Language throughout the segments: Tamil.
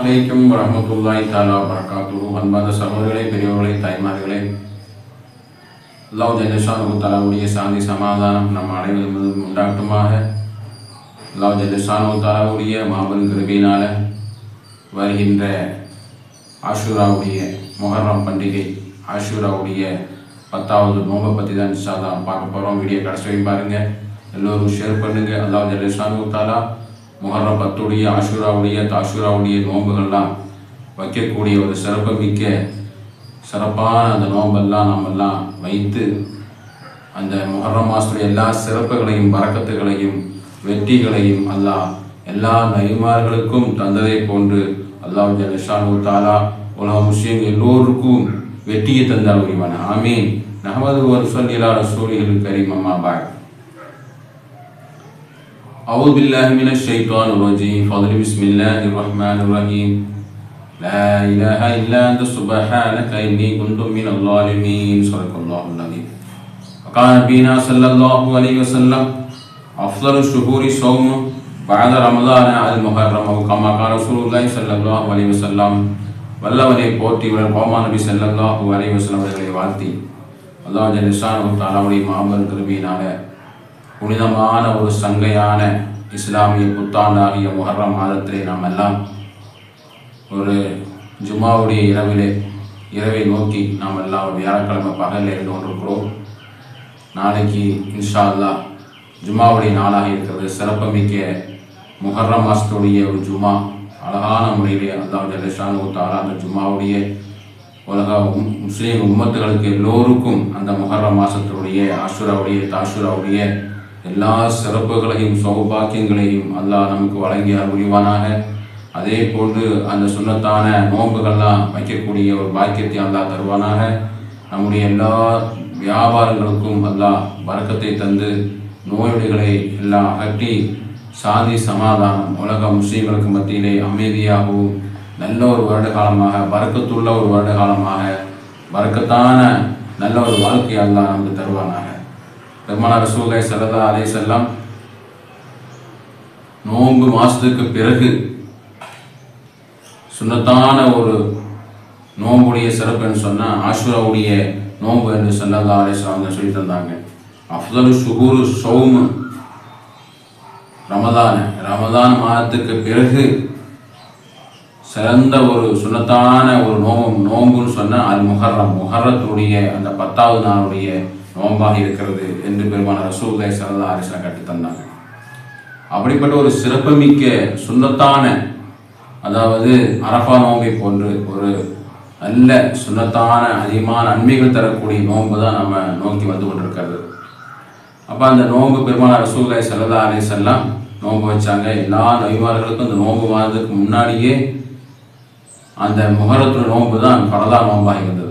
அலைக்கும் வரஹ்மத்துல்லாஹி தஆலா வபரகாத்துஹு. அன்பார்ந்த சகோதரர்களே, பெரியவர்களே, தாய்மார்களே, அல்லாஹ் ஜல்ல ஷானுஹு தஆலாவுடைய சாந்தி சமாதானம் நம் அனைவரும் மீதும் உண்டாகட்டுமாக. அல்லாஹ் ஜல்ல ஷானுஹு தஆலாவுடைய மாபெரும் கிருபையினால வருகின்ற ஆஷூராவுடைய முஹர்ரம் பண்டிகை, ஆஷூராவுடைய 10வது நோம்பை பற்றி தான் இன்ஷா அல்லாஹ் பார்க்க போகிறோம். வீடியோ கடைசி வரைக்கும் பாருங்கள், எல்லோரும் ஷேர் பண்ணுங்கள். அல்லாஹ் ஜல்ல ஷானுஹு தஆலா முஹர்ரம் 10உடைய ஆஷூராவுடைய தாஷூராவுடைய நோன்புகள்லாம் வைக்கக்கூடிய ஒரு சிறப்பான அந்த நோன்பெல்லாம் நாமெல்லாம் வைத்து அந்த முஹர்ரம் மாதத்துடைய எல்லா சிறப்புகளையும் பரக்கத்துகளையும் வெற்றிகளையும் அல்லாஹ் எல்லா நபிமார்களுக்கும் தந்ததை போன்று அல்லாஹ் ஜல்ல ஷானுஹு தஆலா உலக முஸ்லிம் எல்லோருக்கும் வெற்றியை தந்தால் உரிவான. ஆமீன். நஹ்மது வ நுஸல்லி அலா ரசூலில் கரீம். அம்மா பஅத். أعوذ بالله من الشيطان الرجيم. فضل بسم الله الرحمن الرحيم. لا إله إلا أنت سبحانك إني كنت من الظالمين. صدق الله العظيم. وقال نبينا صلى الله عليه وسلم أفضل الشهور صوم بعد رمضان المحرم أو كما قال رسول الله صلى الله عليه وسلم. வல்லவனை போற்றி கோமா நபி ஸல்லல்லாஹு அலைஹி வஸல்லம் அவர்களை வாழ்த்தி அல்லாஹ் ஜல்ல ஷானுஹு தஆலாவுடைய மாபெரும் கிருபையினால புனிதமான ஒரு சங்கையான இஸ்லாமிய புத்தாண்டாகிய முஹர்ரம் மாதத்திலே நாம் எல்லாம் ஒரு ஜும்மாவுடைய இரவை நோக்கி நாம் எல்லாம் வியாழக்கிழமை பகலில் இருந்து கொண்டிருக்கிறோம். நாளைக்கு இன்ஷா அல்லாஹ் ஜும்மாவுடைய நாளாக இருக்கிறது. சிறப்புமிக்க முஹர்ரம் மாதத்துடைய ஒரு ஜும்மா அழகான முறையிலே அல்லாஹ் ஜல்ல ஷானுஹு தஆலா அந்த ஜும்மாவுடைய உலக முஸ்லீம் உம்மத்துகளுக்கு எல்லோருக்கும் அந்த முஹர்ரம் மாதத்துடைய ஆஷூராவுடைய தாஷூராவுடைய எல்லா சிறப்புகளையும் சௌபாக்கியங்களையும் அல்லாஹ் நமக்கு வழங்கிய புரிவானாக. அதே போன்று அந்த சுன்னத்தான நோன்புகள்லாம் வைக்கக்கூடிய ஒரு பாக்கியத்தை அல்லாஹ் தருவானாக. நம்முடைய எல்லா வியாபாரங்களுக்கும் அல்லாஹ் பரக்கத்தை தந்து நோய்களை எல்லாம் அகற்றி சாந்தி சமாதானம் உலக முஸ்லீம்களுக்கு மத்தியிலே அமைதியாகவும் நல்ல ஒரு வருட காலமாக பரக்கத்துள்ள ஒரு வருட காலமாக பரக்கத்தான நல்ல ஒரு வாழ்க்கை அல்லாஹ் நமக்கு தருவானாக. பெருமானார் ரசூலுல்லாஹி ஸல்லல்லாஹு அலைஹி வஸல்லம் நோன்பு மாசத்துக்கு பிறகு சுன்னத்தான ஒரு நோன்புடைய சிறப்புன்னு சொன்னால் ஆஷூராவுடைய நோன்பு என்று ஸல்லல்லாஹு அலைஹி வஸல்லம் சொல்லி தந்தாங்க. அஃதலு ஷுஹூரு ஸௌம் ரமதான் மாதத்துக்கு பிறகு சிறந்த ஒரு சுன்னத்தான ஒரு நோம்புன்னு சொன்னால் அது முஹர்ரத்துடைய அந்த 10வது நாளுடைய நோம்பாக இருக்கிறது என்று பெருமானார் ரசூலுல்லாஹி ஸல்லல்லாஹு அலைஹி வஸல்லம் கற்றுத் தந்தாங்க. அப்படிப்பட்ட ஒரு சிறப்புமிக்க சுன்னத்தான, அதாவது அரஃபா நோம்பை போன்று ஒரு நல்ல சுன்னத்தான அதிகமான நன்மைகள் தரக்கூடிய நோன்பு தான் நம்ம நோக்கி வந்து கொண்டிருக்கிறது. அப்போ அந்த நோன்பு பெருமானார் ரசூலுல்லாஹி ஸல்லல்லாஹு அலைஹி வஸல்லம் நோன்பு வச்சாங்க. எல்லா நபிமார்களுக்கும் அந்த நோன்பு மாதத்துக்கு முன்னாடியே அந்த முஹர்ரத்துடைய நோன்பு தான் பரதா நோம்பாக இருந்தது.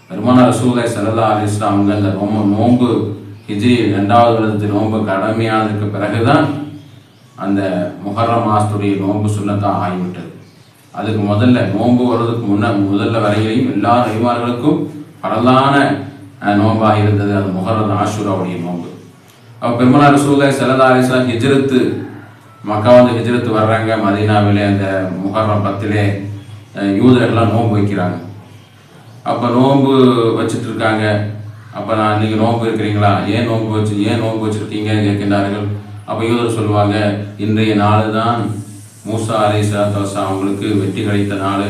பெருமானார் ரசூலுல்லாஹி ஸல்லல்லாஹு அலைஹி வஸல்லம் அவங்க அந்த நோன்பு ஹிஜ்ரி 2வது வருடத்து நோன்பு கடமையானதுக்கு பிறகுதான் அந்த முஹர்ரம் மாதத்துடைய நோன்பு சுன்னத்தாக ஆகிவிட்டது. அதுக்கு முதல்ல நோன்பு வர்றதுக்கு முதல்ல வரையிலையும் எல்லா நபிமார்களுக்கும் பரலான நோம்பாக இருந்தது அந்த முஹர்ரம் ஆஷூராவுடைய நோன்பு. அப்போ பெருமானார் ரசூலுல்லாஹி ஸல்லல்லாஹு அலைஹி வஸல்லம் ஹிஜ்ரத்து மக்கா வந்து ஹிஜ்ரத்து வர்றாங்க. மதீனாவிலே அந்த முஹர்ரம் 10 யூதர்கள்லாம் நோன்பு வைக்கிறாங்க. அப்போ நோன்பு வச்சுட்டு இருக்காங்க. அப்போ நீங்கள் நோன்பு இருக்கிறீங்களா, ஏன் நோன்பு வச்சுருக்கீங்கன்னு கேட்கின்றார்கள். அப்போ யூதர் சொல்லுவாங்க, இன்றைய நாள் தான் மூசா அலைஹிஸ்ஸலாத்து வஸ்ஸலாம் அவங்களுக்கு வெற்றி கிடைத்த நாள்.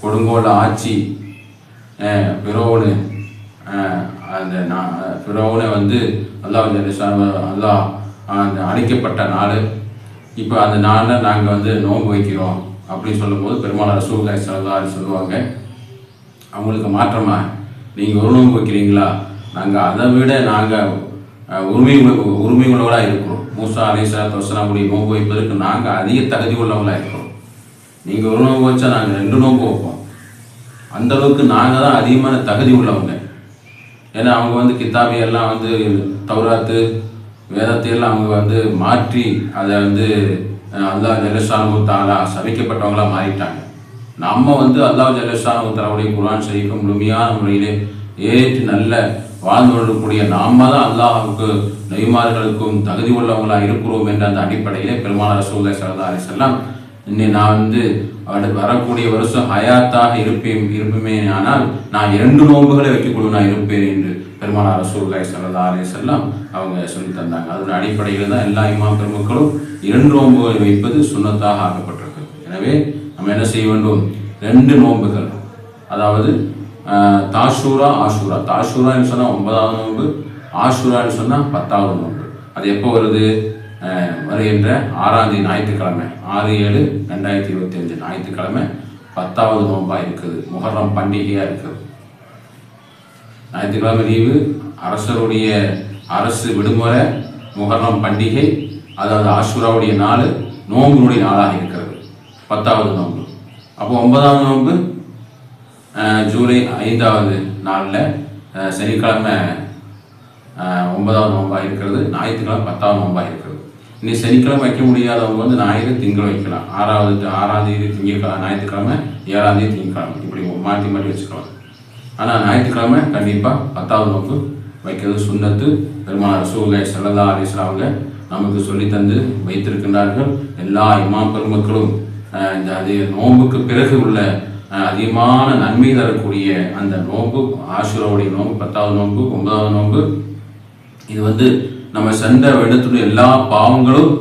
கொடுங்கோல ஆட்சி ஃபிரௌன் அந்த ஃபிரௌனை வந்து அல்லாஹ் அந்த அழிக்கப்பட்ட நாள். இப்போ அந்த நாளில் நாங்கள் வந்து நோன்பு வைக்கிறோம் அப்படின்னு சொல்லும்போது பெருமானார் ரசூலுல்லாஹி ஸல்லல்லாஹு அலைஹி வஸல்லம் சொல்லுவாங்க, அவங்களுக்கு மாற்றமா நீங்கள் ஒரு நோன்பு வைக்கிறீங்களா, நாங்கள் அதை விட நாங்கள் உரிமையுள்ளவர்களாக இருக்கிறோம். மூசா அலைஹிஸ்ஸலாத்து வஸ்ஸலாமுடைய நோன்பு வைப்பதற்கு நாங்கள் அதிக தகுதி உள்ளவங்களாக இருக்கிறோம். நீங்கள் ஒரு நோன்பு வச்சா நாங்கள் 2 நோன்பு வைப்போம். அந்தளவுக்கு நாங்கள் தான் அதிகமான தகுதி உள்ளவங்க. ஏன்னா அவங்க வந்து கித்தாபியெல்லாம் வந்து தௌராத்து வேதத்தையெல்லாம் அவங்க வந்து மாற்றி அதை வந்து அல்லாஹ் ஜல்ல ஷானுஹு தஆலா சபிக்கப்பட்டவங்களாக மாறிட்டாங்க. நம்ம வந்து அல்லாஹ் ஜல்ல ஷானுஹு தஆலாவுடைய குர்ஆன் ஷரீஃபை முழுமையான முறையிலே ஏற்று நல்ல வாழ்ந்து கொள்ளக்கூடிய நாம தான் அல்லாஹுக்கு நபிமார்களுக்கும் தகுதி உள்ளவங்களாக இருக்கிறோம் என்ற அந்த அடிப்படையிலே பெருமானார் ரசூலுல்லாஹி ஸல்லல்லாஹு அலைஹி வஸல்லம் நான் வரக்கூடிய வருஷம் ஹயாத்தாக இருப்பேமே ஆனால் நான் 2 நோன்புகளை வைக்கக்கூடிய நான் இருப்பேன் என்று பெருமானார் ரசூலுல்லாஹி ஸல்லல்லாஹு அலைஹி வஸல்லம் அவங்க சொல்லி தந்தாங்க. அதன் அடிப்படையில் தான் எல்லா இமாம் பெருமக்களும் 2 நோன்புகளை வைப்பது சுன்னத்தாக ஆக்கப்பட்டிருக்கு. எனவே நம்ம என்ன செய்ய வேண்டும்? 2 நோன்புகள், அதாவது தாஷூரா ஆஷூரா. தாஷூரான்னு சொன்னால் 9வது நோன்பு, ஆஷூரான்னு சொன்னால் 10வது நோன்பு. அது எப்போ வருது? வருகின்ற 6ஆம் தேதி ஞாயிற்றுக்கிழமை, 6/7/2025 ஞாயிற்றுக்கிழமை 10வது நோன்பாக இருக்குது. முஹர்ரம் பண்டிகையாக இருக்குது. ஞாயிற்றுக்கிழமை லீவு, அரசு விடுமுறை, முஹர்ரம் பண்டிகை, அதாவது ஆஷூராவுடைய நாள் நோன்புனுடைய நாளாக இருக்கிறது 10வது நோன்பு. அப்போ 9வது நோன்பு ஜூலை 5வது நாளில் சனிக்கிழமை 9வது நோன்பாக இருக்கிறது, ஞாயிற்றுக்கிழமை 10வது நோன்பாக இருக்கிறது. இனி சனிக்கிழமை வைக்க முடியாதவங்க ஞாயிறு திங்கள் வைக்கலாம். 6ஆம் தேதி திங்கட்கிழமை, ஞாயிற்றுக்கிழமை 7ஆம் தேதி திங்கட்கிழமை, இப்படி மாற்றி மாற்றி வச்சுக்கலாம். ஆனால் ஞாயிற்றுக்கிழமை கண்டிப்பாக 10வது நோன்பு வைக்கிறது சுன்னத்து. பெருமானார் ரசூலுல்லாஹி ஸல்லல்லாஹு அலைஹி வஸல்லம் அவங்க நமக்கு சொல்லித்தந்து வைத்திருக்கின்றார்கள். எல்லா இமாம் பெருமக்களும் அது நோன்புக்கு பிறகு உள்ள அதிகமான நன்மை தரக்கூடிய அந்த நோன்பு, ஆஷூராவுடைய நோன்பு, 10வது நோன்பு, 9வது நோன்பு, இது நம்ம சென்ற வருடத்துடைய எல்லா பாவங்களும்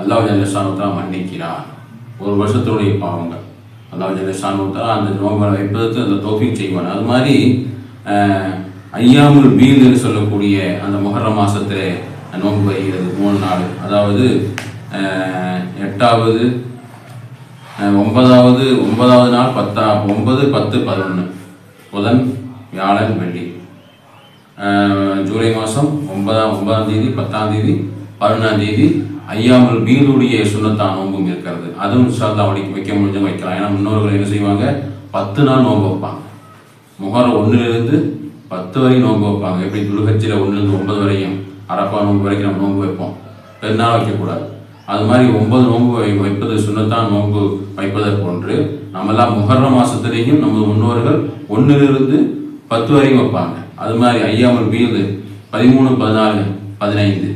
அல்லாஹ் ஜல்லஷானு தஆலா மன்னிக்கிறார். ஒரு வருஷத்துடைய பாவங்கள் அல்லாஹ் ஜல்லஷானு தஆலா அந்த நோன்பை வைப்பதற்கு அந்த தௌஃபீக் செய்வான். அது மாதிரி ஐயாமுல் பீல் என்று சொல்லக்கூடிய அந்த முஹர்ரம் மாசத்திலே நோன்பு வைக்கிறது 3 நாள், அதாவது 8வது 9வது நாள் 9, 10, 11 புதன், வியாழன், வெள்ளி. ஜூலை மாதம் 9ஆம் தேதி, 10ஆம் தேதி, 11ஆம் தேதி ஐயாமுல் பீலுடைய சுன்னத்தான நோன்பும் இருக்கிறது. அதுவும் இன்ஷா அல்லாஹ் வைக்க முடிஞ்சு வைக்கலாம். ஏன்னா முன்னோர்கள் என்ன செய்வாங்க? 10 நாள் நோன்பு வைப்பாங்க. முஹர்ரம் 1லிருந்து 10 வரையும் நோன்பு வைப்பாங்க. எப்படி துல்ஹஜ்ஜில் 1லிருந்து 9 வரையும், அரஃபா நோன்பு வரைக்கும் நம்ம நோன்பு வைப்போம். பெருநாள் வைக்கக்கூடாது. அது மாதிரி 9 நோன்பு வைப்பது சுன்னத்தான் நோன்பு வைப்பதற்கு போன்று நம்மெல்லாம் முஹர்ரம் மாதத்திலேயும் நமது முன்னோர்கள் 1லிருந்து 10 வரையும் வைப்பாங்க. அது மாதிரி ஐயாமுல் பீல் 13, 14, 15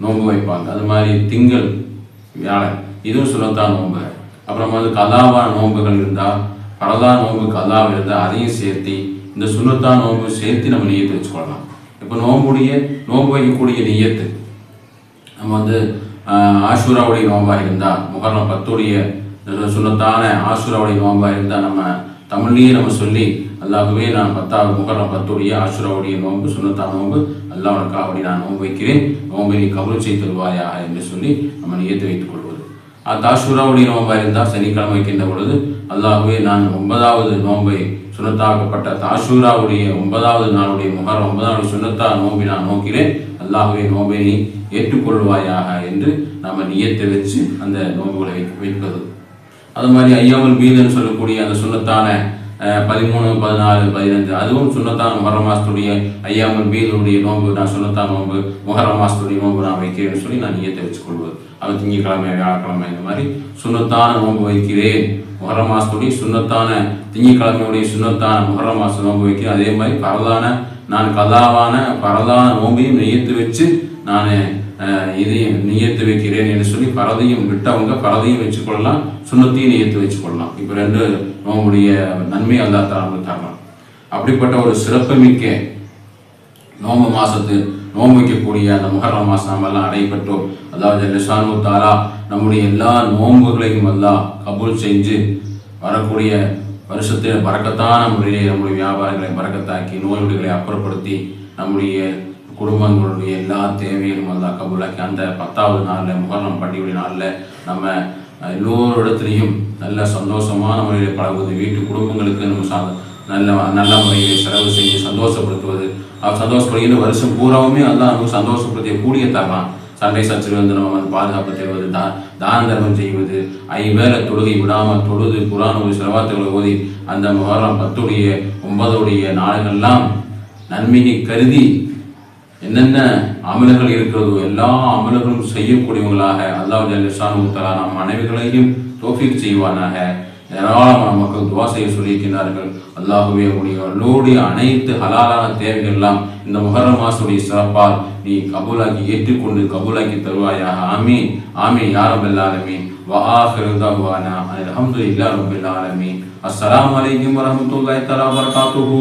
நோன்பு வைப்பாங்க. அது மாதிரி திங்கள், வியாழன், இதுவும் சுன்னத்தான் நோன்பு. அப்புறம் கலாவான நோன்புகள் இருந்தால், பரதா நோன்பு கலாவ இருந்தால் அதையும் சேர்த்து இந்த சுன்னத்தான் நோன்பு சேர்த்து நம்ம நியத்து வச்சுக்கொள்ளலாம். இப்போ நோன்பு வைக்கக்கூடிய நியத்து நம்ம ஆஷூராவுடைய நோன்பாக இருந்தால், முஹர்ரம் 10உடைய சுன்னத்தான ஆஷூராவுடைய நோன்பாக இருந்தால் நம்ம தமிழ்லேயே நம்ம சொல்லி அல்லாஹ்வே நான் 10வது முஹர்ரம் 10உடைய ஆஷூராவுடைய நோன்பு சுன்னத்தான நோன்பு அல்லாஹ் உனக்காக நான் நோன்பு வைக்கிறேன், நோன்பை நீ கபூல் செய்து தருவாயாக என்று சொல்லி நம்ம நியத்து வைத்துக் கொள்வது. ஆஷூராவுடைய நோன்பாக இருந்தால் சனிக்கிழமை வைக்கின்ற பொழுது அல்லாஹ்வே நான் 9வது நோன்பை சுன்னத்தாக்கப்பட்ட ஆஷூராவுடைய 9வது நாளுடைய முஹர்ரம் 9வது சுன்னத்தா நோன்பை நான் நோக்கிறேன், அல்லாஹ்வே நோன்பை நீ ஏற்றுக்கொள்வாயாக என்று நம்ம நியத்தை வச்சு அந்த நோன்புகளை வைப்பது. அது மாதிரி ஐயாமுல் பீல்னு சொல்லக்கூடிய அந்த சுன்னத்தான 13, 14, 15 அதுவும் சுன்னத்தான் முஹர்ரம் மாசத்துடைய ஐயாமுல் பீலுடைய நோன்பு நான் சுன்னத்தான் நோன்பு முஹர்ரம் மாசத்துடைய நோன்பு நான் வைக்கிறேன்னு சொல்லி நான் நியத்தை வச்சுக்கொள்வது. அது திங்கட்கிழமை, வியாழக்கிழமை இந்த மாதிரி சுன்னத்தான நோன்பு வைக்கிறேன். முஹர்ரம் மாசத்துடைய சுன்னத்தான திங்கட்கிழமையுடைய சுன்னத்தான முஹர்ரம் மாசம் நோன்பு வைக்கிறேன். அதே மாதிரி நான் கதாவான பரதான நோன்பையும் நியத்து வச்சு நான் இதையும் நியத்து வைக்கிறேன் என்று சொல்லி பரதையும் விட்டவங்க பரதையும் வச்சுக்கொள்ளலாம், சுன்னத்தையும் நியத்து வச்சுக்கொள்ளலாம். இப்போ 2 நோம்புடைய நன்மை அல்லாஹ் தஆலா தரலாம். அப்படிப்பட்ட ஒரு சிறப்புமிக்க நோம்பு மாசத்து நோன்பு வைக்கக்கூடிய அந்த முஹர்ரம் மாசம் நம்ம எல்லாம் அடைபெற்றோம். அல்லாஹ் ஜல்லஷானு தஆலா நம்முடைய எல்லா நோன்புகளையும் அல்லாஹ் கபூல் செஞ்சு வரக்கூடிய வருஷத்தில் பரக்கத்தான முறையிலே நம்முடைய வியாபாரங்களை பரக்கத்தாக்கி நோய்களை அப்புறப்படுத்தி நம்முடைய குடும்பங்களுடைய எல்லா தேவையும் அல்லாஹ் கபூலாக்கி அந்த 10வது நாளில் முஹர்ரம் பண்டிகையுடைய நாளில் நம்ம எல்லோரிடத்துலையும் நல்ல சந்தோஷமான முறையில் பழகுவது, வீட்டு குடும்பங்களுக்கு நம்ம நல்ல முறையில் செலவு செய்து சந்தோஷப்படுத்துவது, சந்தோஷப்படுகிற வருஷம் பூராவுமே அல்லாஹ் நமக்கு சந்தோஷப்படுத்திய கூடிய தரலாம். சண்டை சச்சரவு நம்ம பாதுகாப்பு தருவது, தான தர்மம் செய்வது, 5 வேளை தொழுகை விடாமல் தொழுது குர்ஆன் ஸலவாத்துகளை ஓதி அந்த முஹர்ரம் 10உடைய 9உடைய நாடுகள்லாம் நன்மையை கருதி என்னென்ன அமல்கள் இருக்கிறதோ எல்லா அமல்களும் செய்யக்கூடியவங்களாக அல்லாஹ் ஜல்லஷானு தஆலா நம் அனைவர்களையும் தௌஃபீக் செய்வானாக. ஏராளமான மக்கள் துஆ செய்ய சொல்லியிருக்கிறார்கள். அல்லாஹ்வே எல்லோருடைய அனைத்து ஹலாலான தேவைகள் எல்லாம் இந்த முஹர்ரம் மாசத்துடைய சிறப்பால் நீ கபூலாக்கி ஏற்றுக்கொண்டு கபூலாக்கி தருவாயாக. ஆமீன் ஆமீன் யா ரப்பல் ஆலமீன். وآخر دعوانا الحمد لله رب العالمين. السلام عليكم ورحمة الله تعالى وبركاته.